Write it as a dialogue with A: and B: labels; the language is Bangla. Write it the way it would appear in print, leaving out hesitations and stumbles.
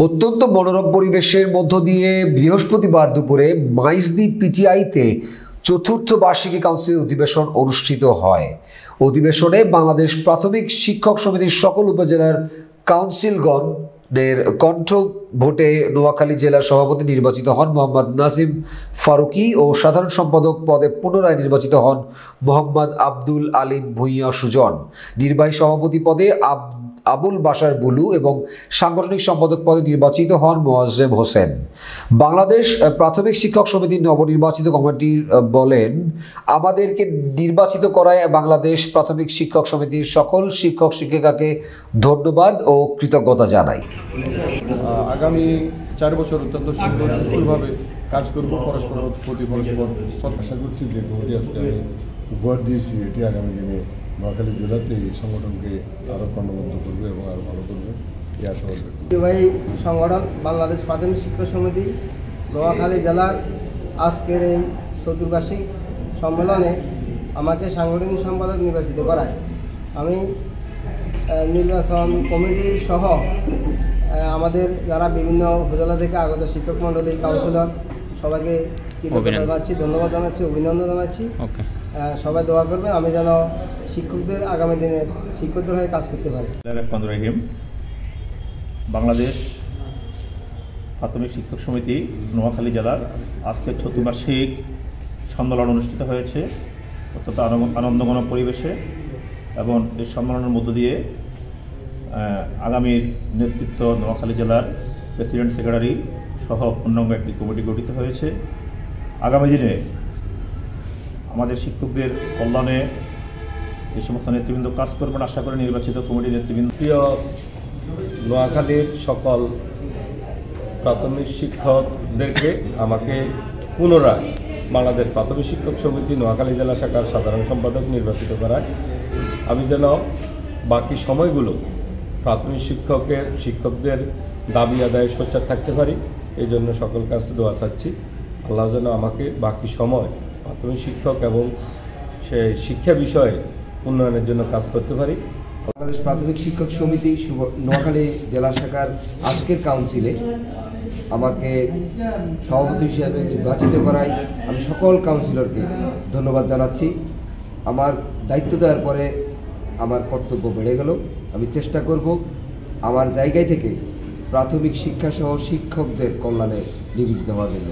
A: অত্যন্ত মনোরম পরিবেশের মধ্য দিয়ে বৃহস্পতিবার দুপুরে মাইজদি পিটিআইতে চতুর্থ বার্ষিকী কাউন্সিলের অধিবেশন অনুষ্ঠিত হয়। অধিবেশনে বাংলাদেশ প্রাথমিক শিক্ষক সমিতির সকল উপজেলার কাউন্সিলগণের কণ্ঠ ভোটে নোয়াখালী জেলার সভাপতি নির্বাচিত হন মোহাম্মদ নাজিম ফারুকী ও সাধারণ সম্পাদক পদে পুনরায় নির্বাচিত হন মোহাম্মদ আব্দুল আলিম ভূঁইয়া সুজন। নির্বাহী সভাপতি পদে আবুল বাশার বুলু এবং সাংগঠনিক সম্পাদক পদে নির্বাচিত হন মোয়াজ্জেম হোসেন। বাংলাদেশ প্রাথমিক শিক্ষক সমিতির নবনির্বাচিত কমিটির বলেন, আমাদেরকে নির্বাচিত করায় বাংলাদেশ প্রাথমিক শিক্ষক সমিতির সকল শিক্ষক শিক্ষিকাকে ধন্যবাদ ও কৃতজ্ঞতা জানাই।
B: আগামী 4 বছর অত্যন্ত সুন্দরভাবে কাজ করব, পরস্পর প্রতি পরস্পর আশা করছি যে ভোটে আজকে আমি উপহার দিয়েছি এটি আগামী দিনে নোয়াখালী জেলাতে এই সংগঠনকে আরও প্রাণবন্ত করবে এবং আরও ভালো করবে এই আশা করবে।
C: নির্বাহী সংগঠন বাংলাদেশ প্রাথমিক শিক্ষক সমিতি নোয়াখালী জেলার আজকের এই চতুর্বার্ষিক সম্মেলনে আমাকে সাংগঠনিক সম্পাদক নির্বাচিত করায় আমি নির্বাচন কমিটির সহ আমাদের যারা বিভিন্ন উপজেলা থেকে আগত শিক্ষক মণ্ডলী কাউন্সিলর সবাইকে কৃতজ্ঞতা জানাচ্ছি, ধন্যবাদ জানাচ্ছি, অভিনন্দন জানাচ্ছি। সবাই দোয়া করবে আমি যেন শিক্ষকদের আগামী দিনে শিক্ষকদের হয়ে কাজ করতে পারি।
D: বাংলাদেশ প্রাথমিক শিক্ষক সমিতি নোয়াখালী জেলার আজকের চতুর্বার্ষিক সম্মেলন অনুষ্ঠিত হয়েছে অত্যন্ত আনন্দঘন পরিবেশে, এবং এই সম্মেলনের মধ্য দিয়ে আগামীর নেতৃত্ব নোয়াখালী জেলার প্রেসিডেন্ট সেক্রেটারি সহ পূর্ণাঙ্গ একটি কমিটি গঠিত হয়েছে। আগামী দিনে আমাদের শিক্ষকদের কল্যাণে এই সমস্ত নেতৃবৃন্দ কাজ করবেন আশা করে নির্বাচিত কমিটির নেতৃবৃন্দ।
E: প্রিয় নোয়াখালীর সকল প্রাথমিক শিক্ষকদেরকে আমাকে পুনরায় বাংলাদেশ প্রাথমিক শিক্ষক সমিতি নোয়াখালী জেলা শাখার সাধারণ সম্পাদক নির্বাচিত করায় আমি যেন বাকি সময়গুলো প্রাথমিক শিক্ষকদের দাবি আদায়ে সোচ্চার থাকতে পারি, এই জন্য সকল কাছে দোয়া চাচ্ছি। আল্লাহ যেন আমাকে বাকি সময় প্রাথমিক শিক্ষক এবং সেই শিক্ষা বিষয়ে উন্নয়নের জন্য কাজ করতে পারি।
F: বাংলাদেশ প্রাথমিক শিক্ষক সমিতি নোয়াখালী জেলা শাখার আজকের কাউন্সিলে আমাকে সভাপতি হিসেবে নির্বাচিত করায় আমি সকল কাউন্সিলরকে ধন্যবাদ জানাচ্ছি। আমার দায়িত্ব দেওয়ার পরে আমার কর্তব্য বেড়ে গেল। আমি চেষ্টা করব আমার জায়গায় থেকে প্রাথমিক শিক্ষাসহ শিক্ষকদের কল্যাণে নিবেদিত হওয়ার জন্য।